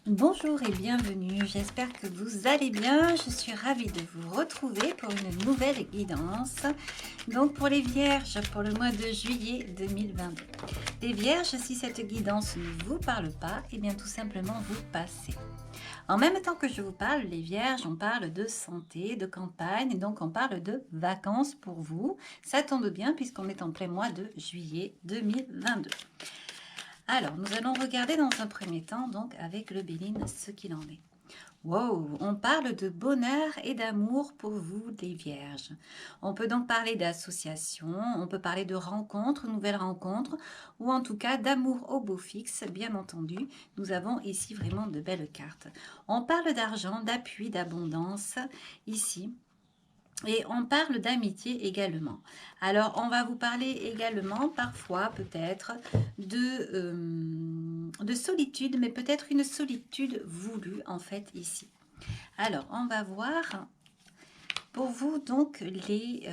Bonjour et bienvenue, j'espère que vous allez bien. Je suis ravie de vous retrouver pour une nouvelle guidance. Donc pour les vierges, pour le mois de juillet 2022. Les vierges, si cette guidance ne vous parle pas, eh bien tout simplement vous passez. En même temps que je vous parle, les vierges, on parle de santé, de campagne, donc on parle de vacances pour vous. Ça tombe bien puisqu'on est en plein mois de juillet 2022. Alors, nous allons regarder dans un premier temps, donc, avec le Béline, ce qu'il en est. Wow, on parle de bonheur et d'amour pour vous, les vierges. On peut donc parler d'association, on peut parler de rencontres, nouvelles rencontres, ou en tout cas d'amour au beau fixe, bien entendu. Nous avons ici vraiment de belles cartes. On parle d'argent, d'appui, d'abondance, ici. Et on parle d'amitié également. Alors, on va vous parler également parfois peut-être de solitude, mais peut-être une solitude voulue en fait ici. Alors, on va voir pour vous, donc, les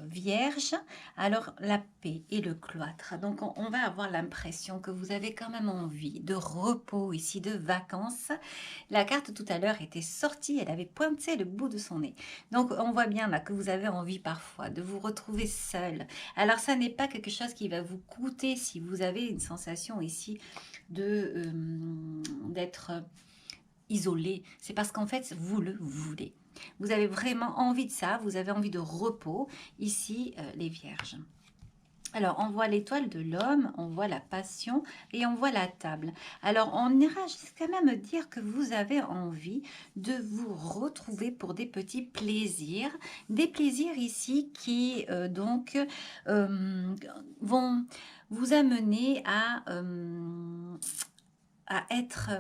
vierges, alors la paix et le cloître. Donc, on va avoir l'impression que vous avez quand même envie de repos ici, de vacances. La carte tout à l'heure était sortie, elle avait pointé le bout de son nez. Donc, on voit bien là que vous avez envie parfois de vous retrouver seul. Alors, ça n'est pas quelque chose qui va vous coûter si vous avez une sensation ici d'être isolé. C'est parce qu'en fait, vous le voulez. Vous avez vraiment envie de ça, vous avez envie de repos, ici, les vierges. Alors, on voit l'étoile de l'homme, on voit la passion et on voit la table. Alors, on ira jusqu'à même dire que vous avez envie de vous retrouver pour des petits plaisirs. Des plaisirs ici qui, vont vous amener à être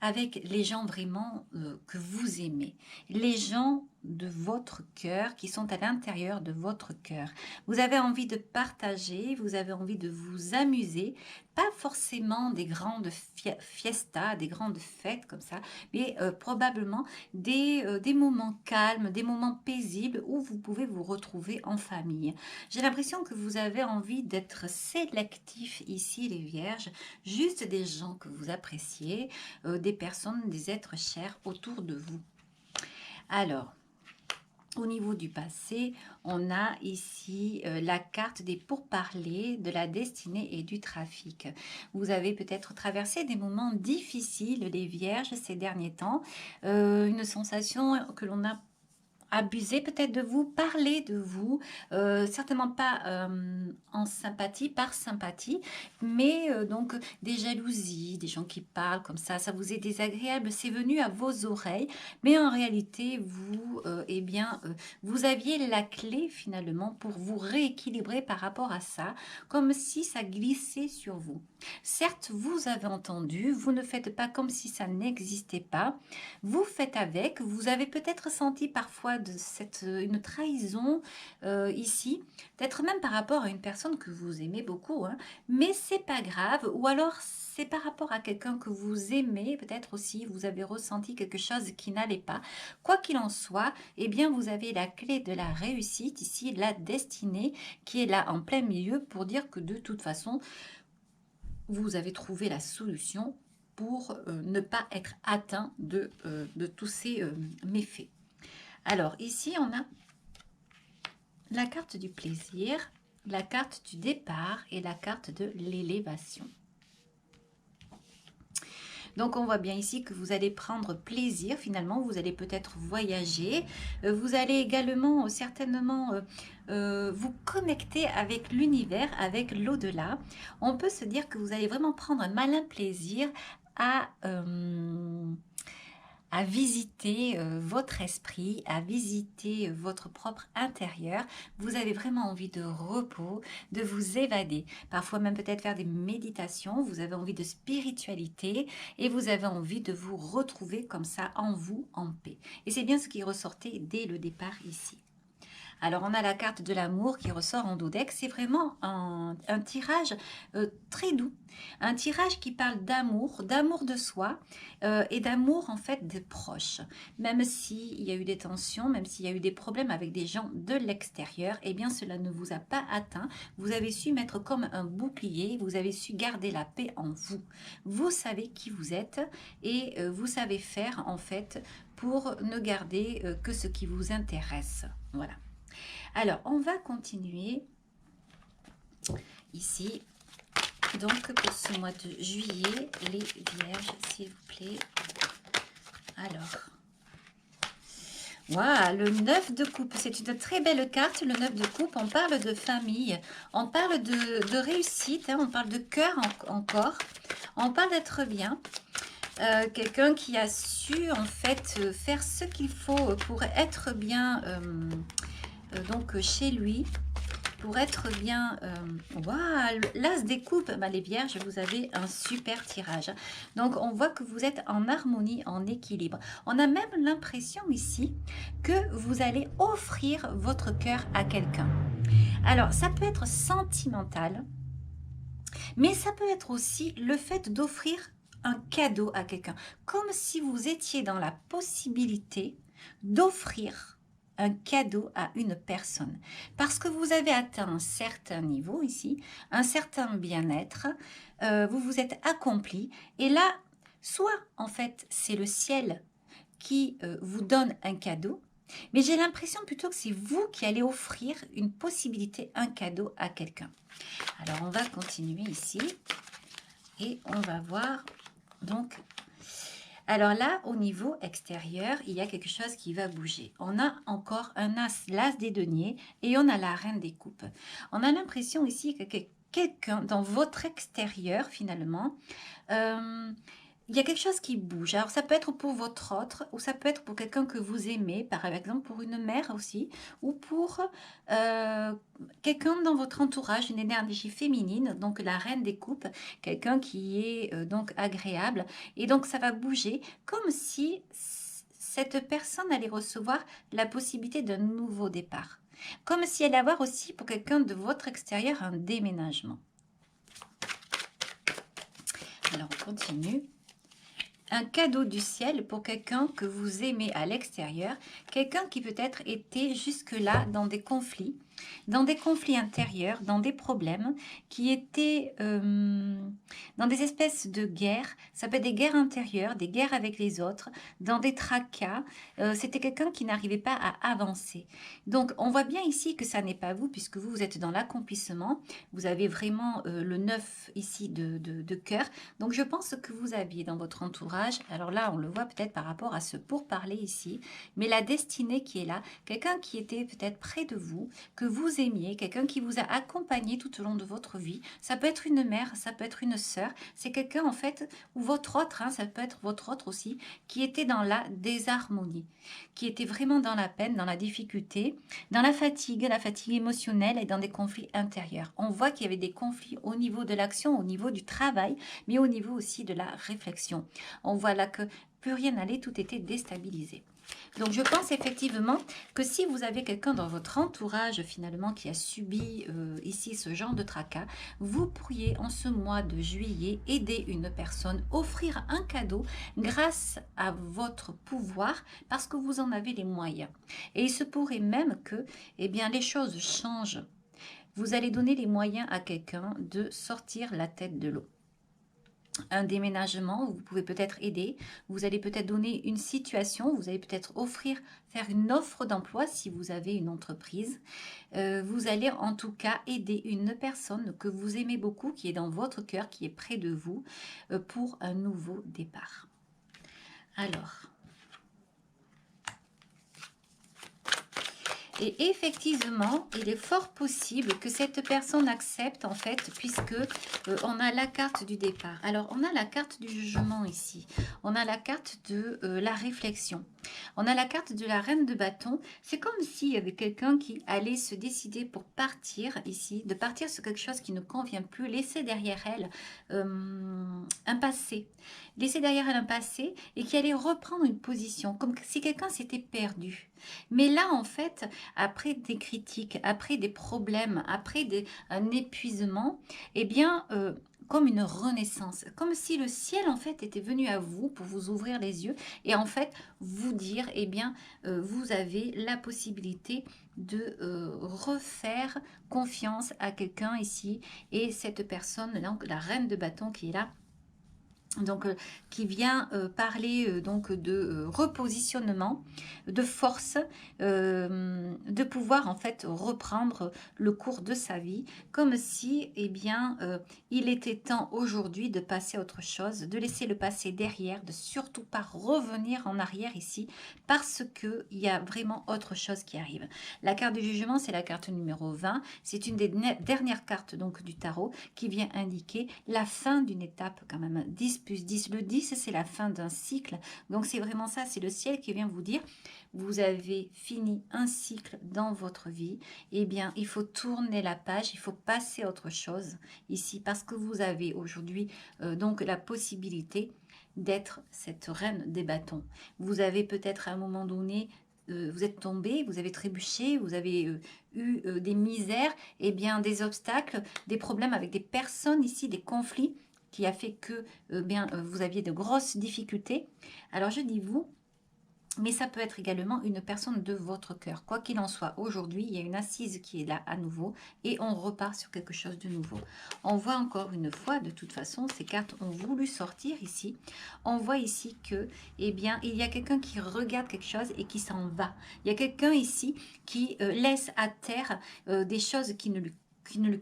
avec les gens vraiment que vous aimez, les gens de votre cœur qui sont à l'intérieur de votre cœur. Vous avez envie de partager, vous avez envie de vous amuser, pas forcément des grandes fiestas, des grandes fêtes comme ça, mais probablement des moments calmes, des moments paisibles où vous pouvez vous retrouver en famille. J'ai l'impression que vous avez envie d'être sélectif ici, les vierges, juste des gens que vous appréciez, des personnes, des êtres chers autour de vous. Alors, au niveau du passé, on a ici la carte des pourparlers, de la destinée et du trafic. Vous avez peut-être traversé des moments difficiles, les vierges, ces derniers temps. Une sensation que l'on a abuser peut-être de vous, parler de vous, certainement pas en sympathie, par sympathie, mais donc des jalousies, des gens qui parlent comme ça vous est désagréable, c'est venu à vos oreilles, mais en réalité, vous, vous aviez la clé finalement pour vous rééquilibrer par rapport à ça, comme si ça glissait sur vous. Certes, vous avez entendu, vous ne faites pas comme si ça n'existait pas, vous faites avec, vous avez peut-être senti parfois une trahison ici, peut-être même par rapport à une personne que vous aimez beaucoup, hein, mais c'est pas grave, ou alors c'est par rapport à quelqu'un que vous aimez, peut-être aussi vous avez ressenti quelque chose qui n'allait pas. Quoi qu'il en soit, eh bien vous avez la clé de la réussite ici, la destinée qui est là en plein milieu pour dire que de toute façon, vous avez trouvé la solution pour ne pas être atteint de tous ces méfaits. Alors ici, on a la carte du plaisir, la carte du départ et la carte de l'élévation. Donc on voit bien ici que vous allez prendre plaisir finalement, vous allez peut-être voyager, vous allez également certainement vous connecter avec l'univers, avec l'au-delà. On peut se dire que vous allez vraiment prendre un malin plaisir à visiter votre esprit, à visiter votre propre intérieur. Vous avez vraiment envie de repos, de vous évader. Parfois même peut-être faire des méditations. Vous avez envie de spiritualité et vous avez envie de vous retrouver comme ça en vous, en paix. Et c'est bien ce qui ressortait dès le départ ici. Alors, on a la carte de l'amour qui ressort en dos deck. C'est vraiment un tirage très doux. Un tirage qui parle d'amour de soi et d'amour en fait des proches. Même s'il y a eu des tensions, même s'il y a eu des problèmes avec des gens de l'extérieur, eh bien cela ne vous a pas atteint. Vous avez su mettre comme un bouclier, vous avez su garder la paix en vous. Vous savez qui vous êtes et vous savez faire en fait pour ne garder que ce qui vous intéresse. Voilà. Alors, on va continuer ici. Donc, pour ce mois de juillet, les vierges, s'il vous plaît. Alors, waouh, le 9 de coupe, c'est une très belle carte, le 9 de coupe. On parle de famille, on parle de réussite, hein, on parle de cœur encore, on parle d'être bien. Quelqu'un qui a su en fait faire ce qu'il faut pour être bien donc chez lui, pour être bien. Waouh, l'as des coupes, bah, les vierges, vous avez un super tirage. Donc on voit que vous êtes en harmonie, en équilibre. On a même l'impression ici que vous allez offrir votre cœur à quelqu'un. Alors ça peut être sentimental, mais ça peut être aussi le fait d'offrir un cadeau à quelqu'un, comme si vous étiez dans la possibilité d'offrir un cadeau à une personne, parce que vous avez atteint un certain niveau ici, un certain bien-être, vous vous êtes accompli, et là, soit en fait c'est le ciel qui vous donne un cadeau, mais j'ai l'impression plutôt que c'est vous qui allez offrir une possibilité, un cadeau à quelqu'un. Alors on va continuer ici, et on va voir donc, alors là, au niveau extérieur, il y a quelque chose qui va bouger. On a encore un as, l'as des deniers, et on a la reine des coupes. On a l'impression ici que quelqu'un dans votre extérieur, finalement, il y a quelque chose qui bouge. Alors, ça peut être pour votre autre, ou ça peut être pour quelqu'un que vous aimez, par exemple pour une mère aussi, ou pour quelqu'un dans votre entourage, une énergie féminine, donc la reine des coupes, quelqu'un qui est donc agréable. Et donc, ça va bouger comme si cette personne allait recevoir la possibilité d'un nouveau départ. Comme si elle allait avoir aussi pour quelqu'un de votre extérieur un déménagement. Alors, on continue. Un cadeau du ciel pour quelqu'un que vous aimez à l'extérieur, quelqu'un qui peut-être était jusque-là dans des conflits intérieurs, dans des problèmes, qui étaient dans des espèces de guerres. Ça peut être des guerres intérieures, des guerres avec les autres, dans des tracas. C'était quelqu'un qui n'arrivait pas à avancer. Donc, on voit bien ici que ça n'est pas vous, puisque vous êtes dans l'accomplissement. Vous avez vraiment le 9 ici de cœur. Donc, je pense que vous aviez dans votre entourage, alors là, on le voit peut-être par rapport à ce pourparler ici, mais la destinée qui est là, quelqu'un qui était peut-être près de vous, que vous aimiez, quelqu'un qui vous a accompagné tout au long de votre vie. Ça peut être une mère, ça peut être une sœur, c'est quelqu'un en fait, ou votre autre, hein, ça peut être votre autre aussi, qui était dans la désharmonie, qui était vraiment dans la peine, dans la difficulté, dans la fatigue émotionnelle et dans des conflits intérieurs. On voit qu'il y avait des conflits au niveau de l'action, au niveau du travail, mais au niveau aussi de la réflexion. On voit là que plus rien n'allait, tout était déstabilisé. Donc je pense effectivement que si vous avez quelqu'un dans votre entourage finalement qui a subi ici ce genre de tracas, vous pourriez en ce mois de juillet aider une personne, offrir un cadeau grâce à votre pouvoir parce que vous en avez les moyens. Et il se pourrait même que eh bien, les choses changent. Vous allez donner les moyens à quelqu'un de sortir la tête de l'eau. Un déménagement, vous pouvez peut-être aider, vous allez peut-être donner une situation, vous allez peut-être faire une offre d'emploi si vous avez une entreprise. Vous allez en tout cas aider une personne que vous aimez beaucoup, qui est dans votre cœur, qui est près de vous, pour un nouveau départ. Alors, et effectivement, il est fort possible que cette personne accepte en fait, puisque on a la carte du départ. Alors, on a la carte du jugement ici. On a la carte de la réflexion. On a la carte de la reine de bâton. C'est comme s'il y avait quelqu'un qui allait se décider pour partir ici, de partir sur quelque chose qui ne convient plus, laisser derrière elle un passé. Laisser derrière elle un passé et qui allait reprendre une position, comme si quelqu'un s'était perdu. Mais là, en fait, après des critiques, après des problèmes, après un épuisement, eh bien... comme une renaissance, comme si le ciel en fait était venu à vous pour vous ouvrir les yeux et en fait vous dire, eh bien, vous avez la possibilité de refaire confiance à quelqu'un ici. Et cette personne, donc la reine de bâton qui est là, donc qui vient parler donc de repositionnement, de force, de pouvoir en fait reprendre le cours de sa vie, comme si eh bien il était temps aujourd'hui de passer à autre chose, de laisser le passé derrière, de surtout pas revenir en arrière ici, parce que il y a vraiment autre chose qui arrive. La carte du jugement, c'est la carte numéro 20, c'est une des dernières cartes donc du tarot qui vient indiquer la fin d'une étape quand même. 10 plus 10, le 10 c'est la fin d'un cycle, donc c'est vraiment ça, c'est le ciel qui vient vous dire vous avez fini un cycle dans votre vie, eh bien il faut tourner la page, il faut passer à autre chose ici, parce que vous avez aujourd'hui donc la possibilité d'être cette reine des bâtons. Vous avez peut-être à un moment donné vous êtes tombé, vous avez trébuché, vous avez eu des misères, eh bien des obstacles, des problèmes avec des personnes ici, des conflits qui a fait que vous aviez de grosses difficultés. Alors je dis vous, mais ça peut être également une personne de votre cœur. Quoi qu'il en soit, aujourd'hui, il y a une assise qui est là à nouveau et on repart sur quelque chose de nouveau. On voit encore une fois, de toute façon, ces cartes ont voulu sortir ici. On voit ici que, eh bien, il y a quelqu'un qui regarde quelque chose et qui s'en va. Il y a quelqu'un ici qui laisse à terre des choses qui ne lui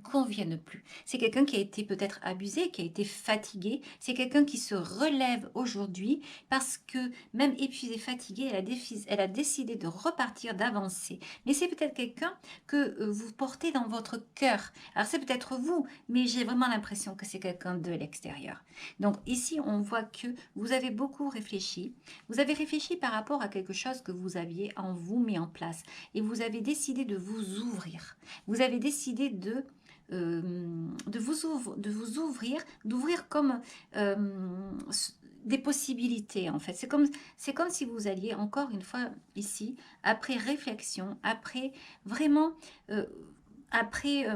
conviennent plus. C'est quelqu'un qui a été peut-être abusé, qui a été fatigué. C'est quelqu'un qui se relève aujourd'hui parce que même épuisée, fatiguée, elle a décidé de repartir, d'avancer. Mais c'est peut-être quelqu'un que vous portez dans votre cœur. Alors c'est peut-être vous, mais j'ai vraiment l'impression que c'est quelqu'un de l'extérieur. Donc ici, on voit que vous avez beaucoup réfléchi. Vous avez réfléchi par rapport à quelque chose que vous aviez en vous mis en place. Et vous avez décidé de vous ouvrir. Vous avez décidé de vous ouvrir, d'ouvrir comme des possibilités en fait. C'est comme si vous alliez encore une fois ici, après réflexion, après vraiment, après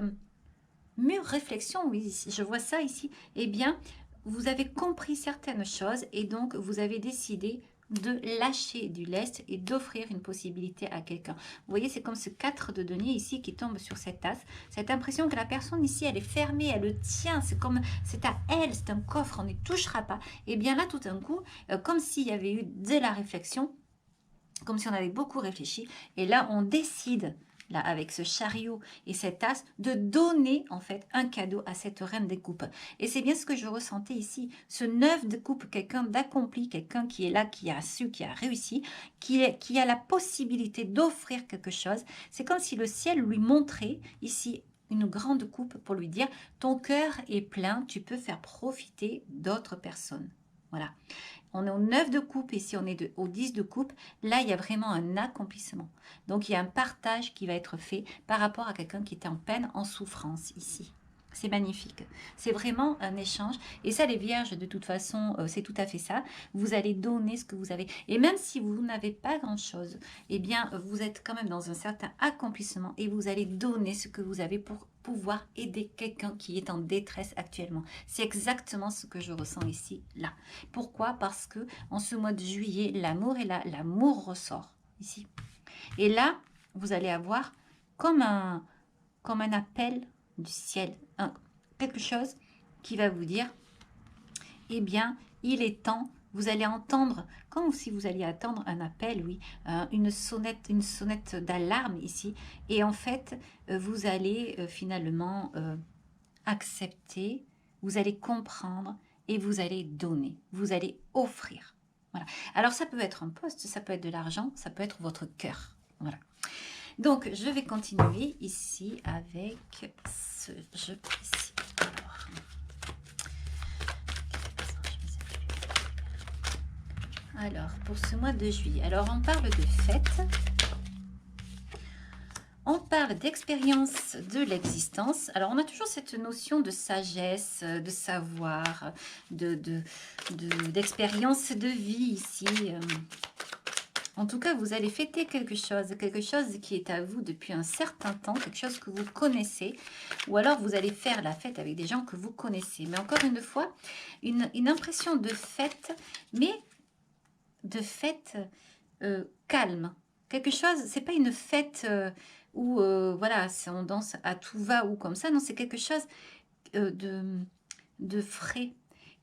mûre réflexion, oui, je vois ça ici, eh bien, vous avez compris certaines choses et donc vous avez décidé de lâcher du lest et d'offrir une possibilité à quelqu'un. Vous voyez, c'est comme ce 4 de denier ici qui tombe sur cette tasse. Cette impression que la personne ici, elle est fermée, elle le tient, c'est comme, c'est à elle, c'est un coffre, on n'y touchera pas. Et bien là, tout d'un coup, comme s'il y avait eu de la réflexion, comme si on avait beaucoup réfléchi, et là, on décide là, avec ce chariot et cette tasse, de donner en fait un cadeau à cette reine des coupes. Et c'est bien ce que je ressentais ici, ce 9 de coupe, quelqu'un d'accompli, quelqu'un qui est là, qui a su, qui a réussi, qui a la possibilité d'offrir quelque chose. C'est comme si le ciel lui montrait ici une grande coupe pour lui dire, ton cœur est plein, tu peux faire profiter d'autres personnes. Voilà. On est au 9 de coupe, ici on est au 10 de coupe. Là, il y a vraiment un accomplissement. Donc, il y a un partage qui va être fait par rapport à quelqu'un qui était en peine, en souffrance ici. C'est magnifique. C'est vraiment un échange. Et ça, les vierges, de toute façon, c'est tout à fait ça. Vous allez donner ce que vous avez. Et même si vous n'avez pas grand-chose, eh bien, vous êtes quand même dans un certain accomplissement et vous allez donner ce que vous avez pour pouvoir aider quelqu'un qui est en détresse actuellement. C'est exactement ce que je ressens ici, là. Pourquoi? Parce que en ce mois de juillet, l'amour est là, l'amour ressort ici. Et là, vous allez avoir comme un appel du ciel, quelque chose qui va vous dire, eh bien, il est temps. Vous allez entendre, comme si vous alliez attendre un appel, oui, une sonnette d'alarme ici. Et en fait, vous allez finalement accepter, vous allez comprendre et vous allez donner, vous allez offrir. Voilà. Alors ça peut être un poste, ça peut être de l'argent, ça peut être votre cœur. Voilà. Donc je vais continuer ici avec ce jeu ici. Alors, pour ce mois de juillet, alors on parle de fête, on parle d'expérience de l'existence. Alors, on a toujours cette notion de sagesse, de savoir, d'expérience de vie ici. En tout cas, vous allez fêter quelque chose qui est à vous depuis un certain temps, quelque chose que vous connaissez, ou alors vous allez faire la fête avec des gens que vous connaissez. Mais encore une fois, une impression de fête, mais de fête calme. Quelque chose, c'est pas une fête où voilà, on danse à tout va ou comme ça. Non, c'est quelque chose de frais,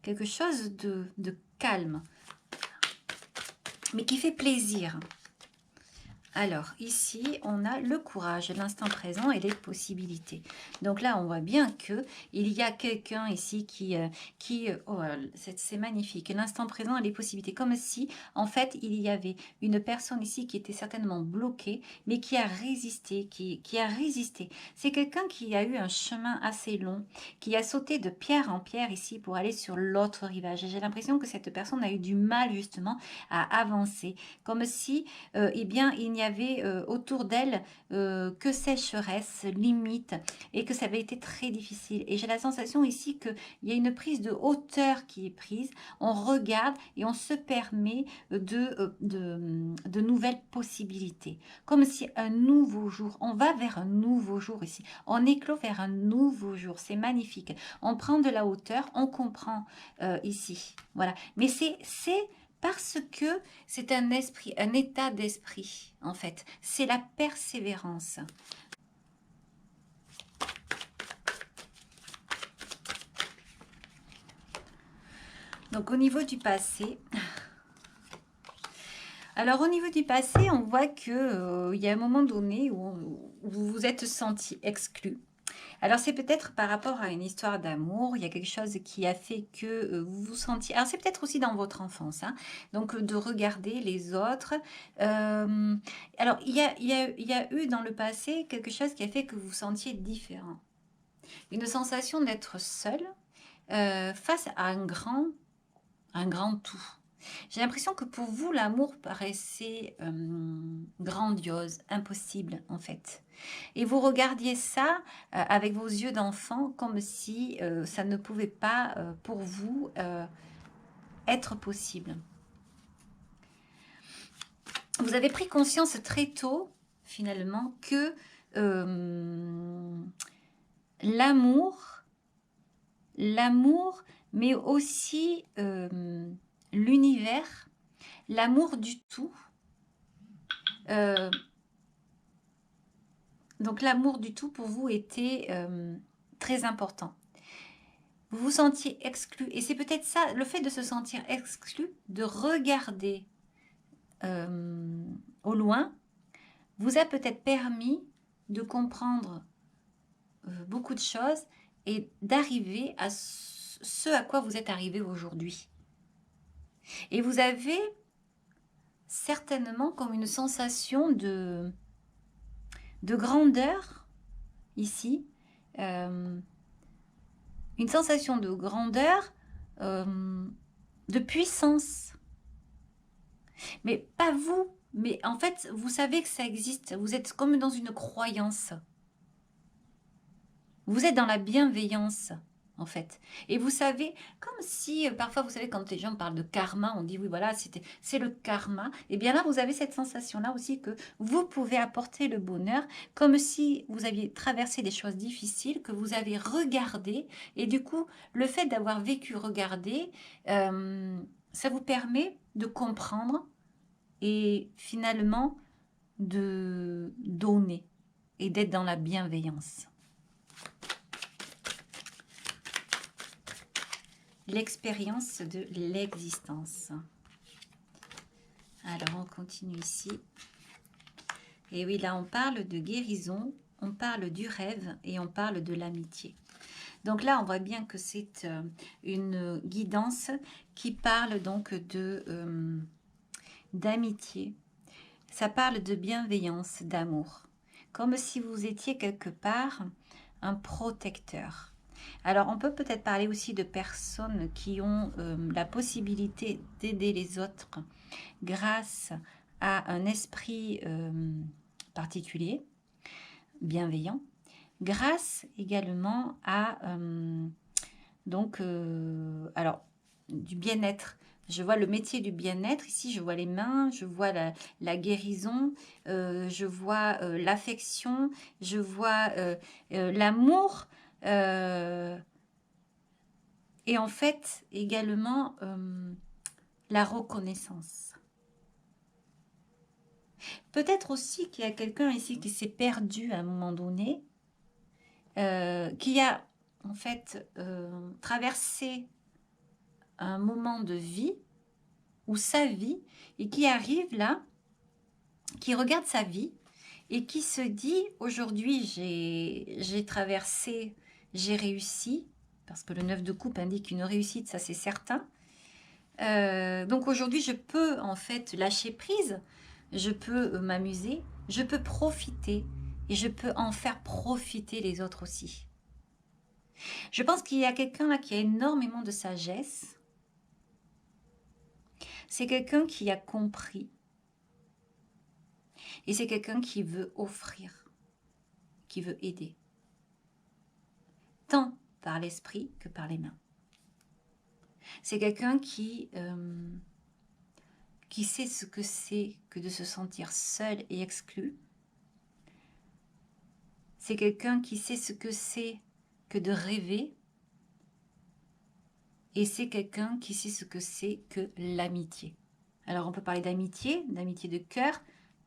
quelque chose de calme, mais qui fait plaisir. Alors, ici, on a le courage, l'instant présent et les possibilités. Donc là, on voit bien que il y a quelqu'un ici oh, c'est magnifique. L'instant présent et les possibilités. Comme si, en fait, il y avait une personne ici qui était certainement bloquée, mais qui a résisté, qui a résisté. C'est quelqu'un qui a eu un chemin assez long, qui a sauté de pierre en pierre ici pour aller sur l'autre rivage. J'ai l'impression que cette personne a eu du mal, justement, à avancer. Comme si, eh bien, il n'y avait autour d'elle que sécheresse, limite, et que ça avait été très difficile. Et j'ai la sensation ici qu'il y a une prise de hauteur qui est prise. On regarde et on se permet de nouvelles possibilités. Comme si un nouveau jour, on va vers un nouveau jour ici. On éclot vers un nouveau jour. C'est magnifique. On prend de la hauteur, on comprend ici. Voilà. Mais c'est parce que c'est un esprit, un état d'esprit, en fait. C'est la persévérance. Donc, au niveau du passé... Alors, au niveau du passé, on voit qu'il y a un moment donné où vous vous êtes senti exclu. Alors, c'est peut-être par rapport à une histoire d'amour, il y a quelque chose qui a fait que vous vous sentiez... Alors, c'est peut-être aussi dans votre enfance, hein, donc de regarder les autres. Alors, il y a eu dans le passé quelque chose qui a fait que vous vous sentiez différent. Une sensation d'être seul face à un grand tout. J'ai l'impression que pour vous, l'amour paraissait grandiose, impossible en fait. Et vous regardiez ça avec vos yeux d'enfant comme si ça ne pouvait pas pour vous être possible. Vous avez pris conscience très tôt finalement que l'amour, mais aussi l'univers, l'amour du tout. Donc l'amour du tout pour vous était très important. Vous vous sentiez exclu. Et c'est peut-être ça, le fait de se sentir exclu, de regarder au loin, vous a peut-être permis de comprendre beaucoup de choses et d'arriver à ce à quoi vous êtes arrivé aujourd'hui. Et vous avez certainement comme une sensation de grandeur ici, une sensation de grandeur, de puissance. Mais pas vous, mais en fait, vous savez que ça existe. Vous êtes comme dans une croyance. Vous êtes dans la bienveillance, en fait. Et vous savez, comme si, parfois, vous savez, quand les gens parlent de karma, on dit, oui, voilà, c'est le karma. Et bien là, vous avez cette sensation-là aussi que vous pouvez apporter le bonheur, comme si vous aviez traversé des choses difficiles, que vous avez regardé. Et du coup, le fait d'avoir vécu, regardé, ça vous permet de comprendre et finalement de donner et d'être dans la bienveillance. L'expérience de l'existence. Alors, on continue ici. Et oui, là, on parle de guérison, on parle du rêve et on parle de l'amitié. Donc là, on voit bien que c'est une guidance qui parle donc d'amitié. Ça parle de bienveillance, d'amour. Comme si vous étiez quelque part un protecteur. Alors, on peut peut-être parler aussi de personnes qui ont la possibilité d'aider les autres grâce à un esprit particulier, bienveillant, grâce également à alors du bien-être. Je vois le métier du bien-être ici, je vois les mains, je vois la guérison, je vois l'affection, je vois l'amour et en fait également la reconnaissance. Peut-être aussi qu'il y a quelqu'un ici qui s'est perdu à un moment donné, qui a en fait traversé un moment de vie ou sa vie et qui arrive là, qui regarde sa vie et qui se dit aujourd'hui j'ai traversé, j'ai réussi, parce que le 9 de coupe indique une réussite, ça c'est certain. Donc aujourd'hui je peux en fait lâcher prise, je peux m'amuser, je peux profiter et je peux en faire profiter les autres aussi. Je pense qu'il y a quelqu'un là qui a énormément de sagesse. C'est quelqu'un qui a compris. Et c'est quelqu'un qui veut offrir, qui veut aider. Tant par l'esprit que par les mains. C'est quelqu'un qui sait ce que c'est que de se sentir seul et exclu. C'est quelqu'un qui sait ce que c'est que de rêver. Et c'est quelqu'un qui sait ce que c'est que l'amitié. Alors on peut parler d'amitié de cœur,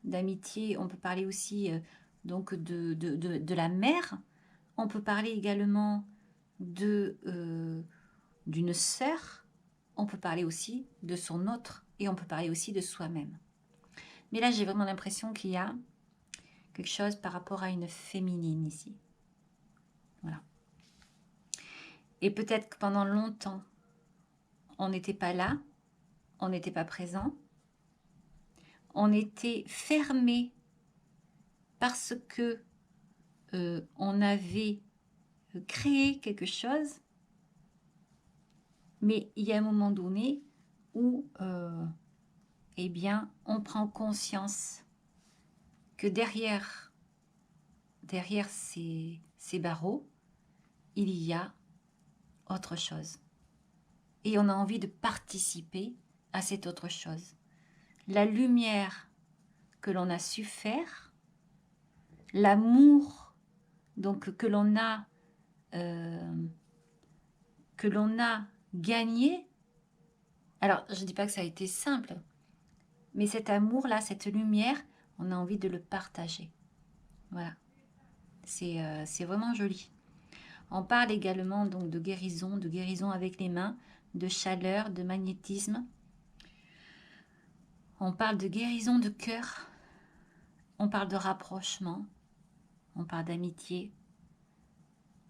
d'amitié, on peut parler aussi donc de la mère. On peut parler également d'une sœur. On peut parler aussi de son autre et on peut parler aussi de soi-même. Mais là, j'ai vraiment l'impression qu'il y a quelque chose par rapport à une féminine ici. Voilà. Et peut-être que pendant longtemps, on n'était pas là, on n'était pas présent, on était fermé parce que on avait créé quelque chose, mais il y a un moment donné où eh bien, on prend conscience que derrière ces barreaux, il y a autre chose. Et on a envie de participer à cette autre chose. La lumière que l'on a su faire, l'amour donc que l'on a gagné. Alors, je ne dis pas que ça a été simple, mais cet amour-là, cette lumière, on a envie de le partager. Voilà. C'est vraiment joli. On parle également donc de guérison avec les mains, de chaleur, de magnétisme. On parle de guérison de cœur. On parle de rapprochement. On parle d'amitié.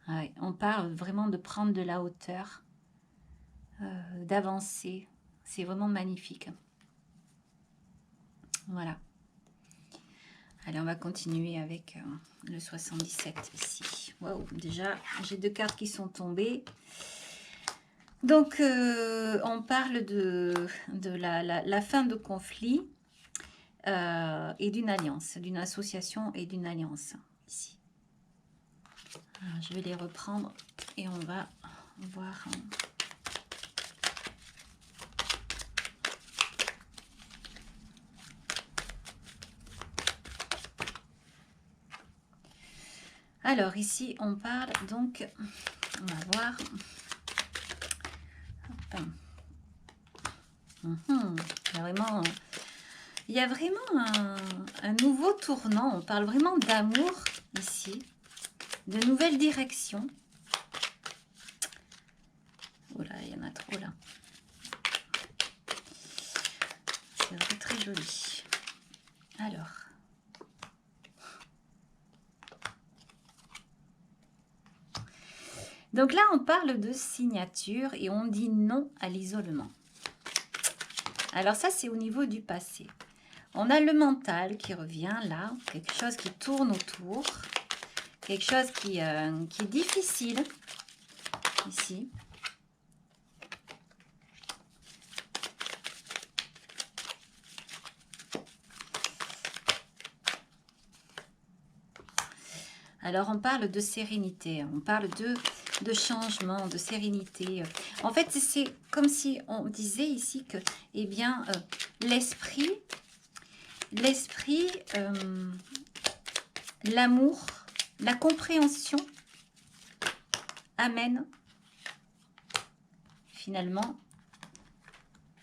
Ouais, on parle vraiment de prendre de la hauteur, d'avancer. C'est vraiment magnifique. Voilà. Allez, on va continuer avec le 77 ici. Waouh, déjà, j'ai 2 cartes qui sont tombées. Donc, on parle de la fin de conflit et d'une alliance, d'une association et d'une alliance, ici. Alors, je vais les reprendre et on va voir... Alors, ici, on parle donc... On va voir... Il y a vraiment un nouveau tournant. On parle vraiment d'amour ici, de nouvelles directions. Oh là, il y en a trop là. C'est très très joli. Alors. Donc là, on parle de signature et on dit non à l'isolement. Alors ça, c'est au niveau du passé. On a le mental qui revient là, quelque chose qui tourne autour, quelque chose qui est difficile. ici. Alors, on parle de sérénité, on parle de changement, de sérénité. En fait, c'est comme si on disait ici que, eh bien, l'esprit, l'amour, la compréhension amène finalement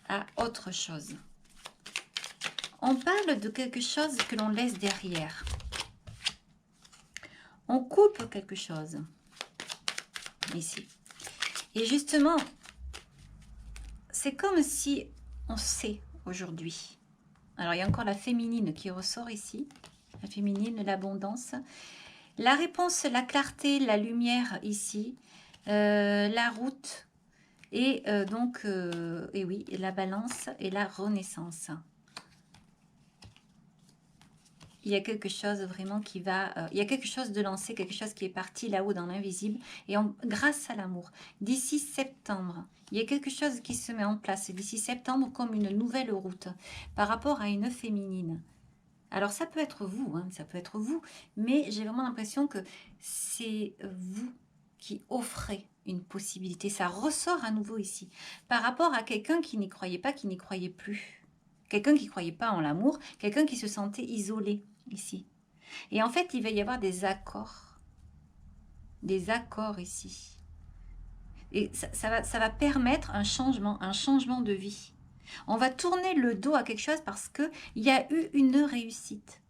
à autre chose. On parle de quelque chose que l'on laisse derrière. On coupe quelque chose, ici. Et justement, c'est comme si on sait aujourd'hui. Alors, il y a encore la féminine qui ressort ici. La féminine, l'abondance. La réponse, la clarté, la lumière ici. La route. Et donc, et oui, la balance et la renaissance. Il y a quelque chose vraiment qui va... il y a quelque chose de lancé, quelque chose qui est parti là-haut dans l'invisible. Et grâce à l'amour, d'ici septembre, il y a quelque chose qui se met en place. D'ici septembre, comme une nouvelle route par rapport à une féminine. Alors, ça peut être vous, hein, ça peut être vous. Mais j'ai vraiment l'impression que c'est vous qui offrez une possibilité. Ça ressort à nouveau ici. Par rapport à quelqu'un qui n'y croyait pas, qui n'y croyait plus. Quelqu'un qui ne croyait pas en l'amour, quelqu'un qui se sentait isolé ici. Et en fait, il va y avoir des accords ici. Et ça va permettre un changement de vie. On va tourner le dos à quelque chose parce qu'il y a eu une réussite.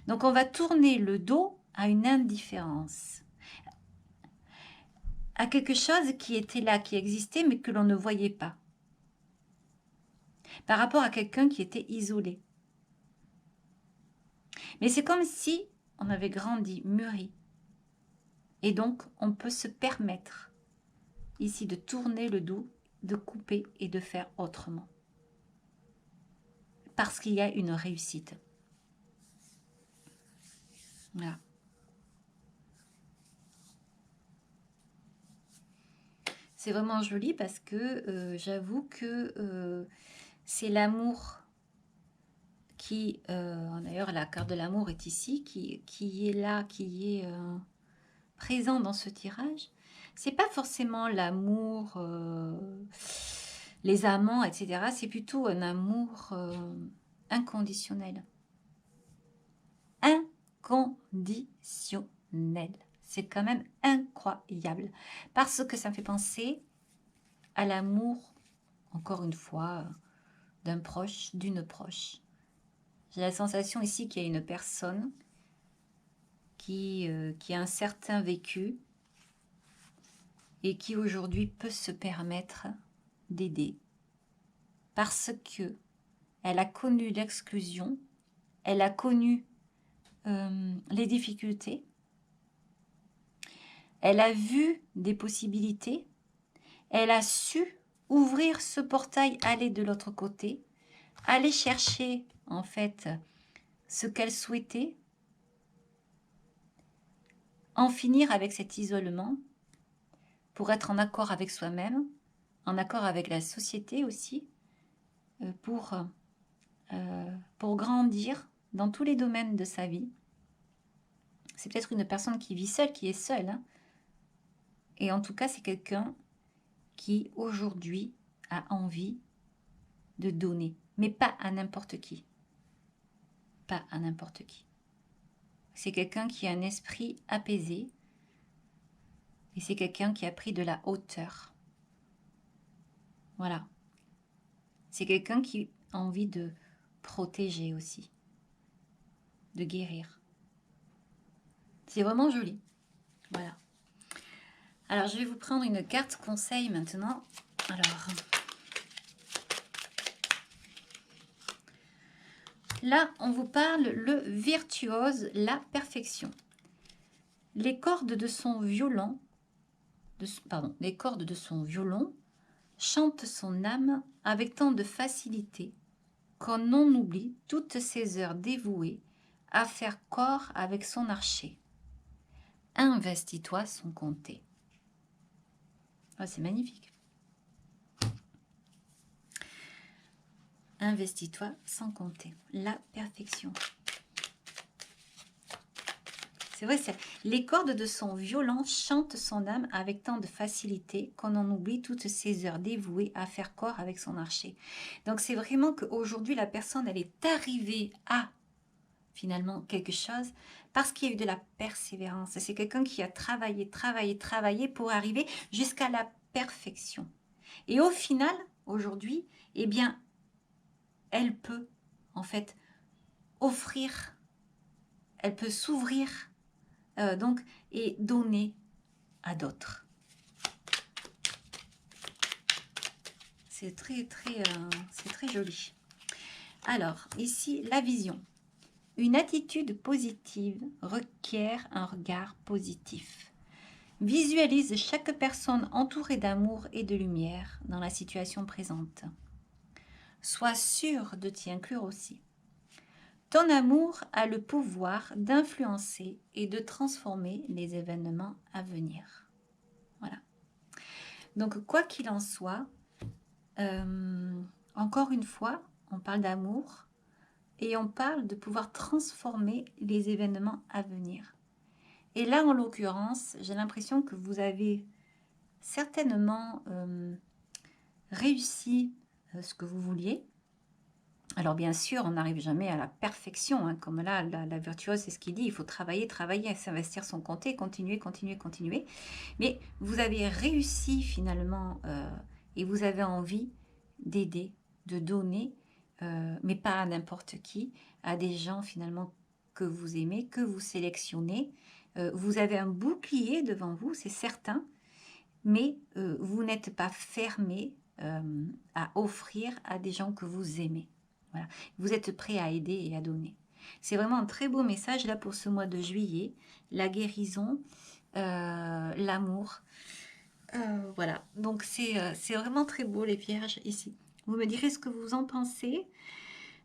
Donc, on va tourner le dos à une indifférence. À quelque chose qui était là, qui existait, mais que l'on ne voyait pas. Par rapport à quelqu'un qui était isolé. Mais c'est comme si on avait grandi, mûri. Et donc, on peut se permettre ici de tourner le dos, de couper et de faire autrement. Parce qu'il y a une réussite. Voilà. C'est vraiment joli parce que j'avoue que c'est l'amour qui... D'ailleurs, la carte de l'amour est ici, qui est là, qui est présent dans ce tirage. C'est pas forcément l'amour, les amants, etc. C'est plutôt un amour inconditionnel. Inconditionnel. C'est quand même incroyable. Parce que ça me fait penser à l'amour, encore une fois, d'un proche, d'une proche. J'ai la sensation ici qu'il y a une personne qui a un certain vécu et qui aujourd'hui peut se permettre d'aider parce que elle a connu l'exclusion, elle a connu les difficultés, elle a vu des possibilités, elle a su ouvrir ce portail, aller de l'autre côté, aller chercher en fait ce qu'elle souhaitait, en finir avec cet isolement pour être en accord avec soi-même, en accord avec la société aussi, pour grandir dans tous les domaines de sa vie. C'est peut-être une personne qui vit seule, qui est seule. Hein. Et en tout cas, c'est quelqu'un qui, aujourd'hui, a envie de donner. Mais pas à n'importe qui. Pas à n'importe qui. C'est quelqu'un qui a un esprit apaisé. Et c'est quelqu'un qui a pris de la hauteur. Voilà. C'est quelqu'un qui a envie de protéger aussi. De guérir. C'est vraiment joli. Voilà. Alors, je vais vous prendre une carte conseil maintenant. Alors, là, on vous parle le virtuose, la perfection. Les cordes de son violon, les cordes de son violon chantent son âme avec tant de facilité qu'on en oublie toutes ses heures dévouées à faire corps avec son archer. Investis-toi sans compter. Oh, c'est magnifique. Investis-toi sans compter. La perfection. C'est vrai, les cordes de son violon chantent son âme avec tant de facilité qu'on en oublie toutes ces heures dévouées à faire corps avec son archer. Donc c'est vraiment qu'aujourd'hui, la personne, elle est arrivée à finalement quelque chose parce qu'il y a eu de la persévérance. C'est quelqu'un qui a travaillé, travaillé, travaillé pour arriver jusqu'à la perfection. Et au final, aujourd'hui, eh bien, elle peut en fait offrir, elle peut s'ouvrir donc et donner à d'autres. C'est très joli. Alors ici la vision. Une attitude positive requiert un regard positif. Visualise chaque personne entourée d'amour et de lumière dans la situation présente. Sois sûr de t'y inclure aussi. Ton amour a le pouvoir d'influencer et de transformer les événements à venir. Voilà. Donc, quoi qu'il en soit, encore une fois, on parle d'amour et on parle de pouvoir transformer les événements à venir. Et là, en l'occurrence, j'ai l'impression que vous avez certainement réussi ce que vous vouliez. Alors bien sûr, on n'arrive jamais à la perfection, hein, comme là, la virtuose, c'est ce qu'il dit, il faut travailler, travailler, s'investir son compter, continuer, continuer, continuer. Mais vous avez réussi finalement, et vous avez envie d'aider, de donner, mais pas à n'importe qui, à des gens finalement que vous aimez, que vous sélectionnez. Vous avez un bouclier devant vous, c'est certain, mais vous n'êtes pas fermé à offrir à des gens que vous aimez. Voilà. Vous êtes prêt à aider et à donner. C'est vraiment un très beau message là pour ce mois de juillet. La guérison, l'amour. Voilà. Donc c'est vraiment très beau les vierges ici. Vous me direz ce que vous en pensez.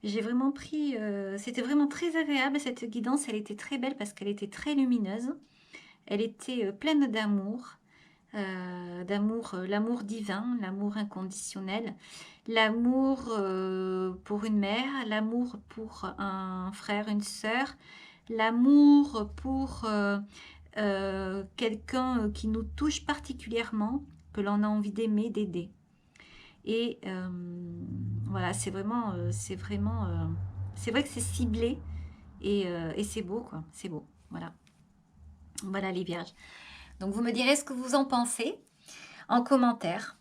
J'ai vraiment pris... C'était vraiment très agréable cette guidance. Elle était très belle parce qu'elle était très lumineuse. Elle était pleine d'amour. L'amour divin, l'amour inconditionnel, l'amour pour une mère, l'amour pour un frère, une sœur, l'amour pour quelqu'un qui nous touche particulièrement, que l'on a envie d'aimer, d'aider. Et voilà, c'est vrai que c'est ciblé et c'est beau, quoi, c'est beau, voilà. Voilà les vierges. Donc vous me direz ce que vous en pensez en commentaire.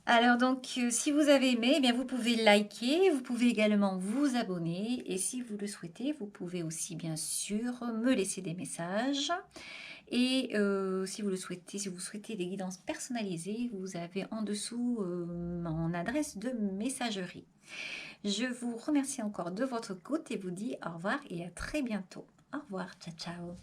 Alors donc si vous avez aimé, eh bien vous pouvez liker, vous pouvez également vous abonner et si vous le souhaitez, vous pouvez aussi bien sûr me laisser des messages. Et si vous souhaitez des guidances personnalisées, vous avez en dessous mon adresse de messagerie. Je vous remercie encore de votre écoute et vous dis au revoir et à très bientôt. Au revoir, ciao ciao.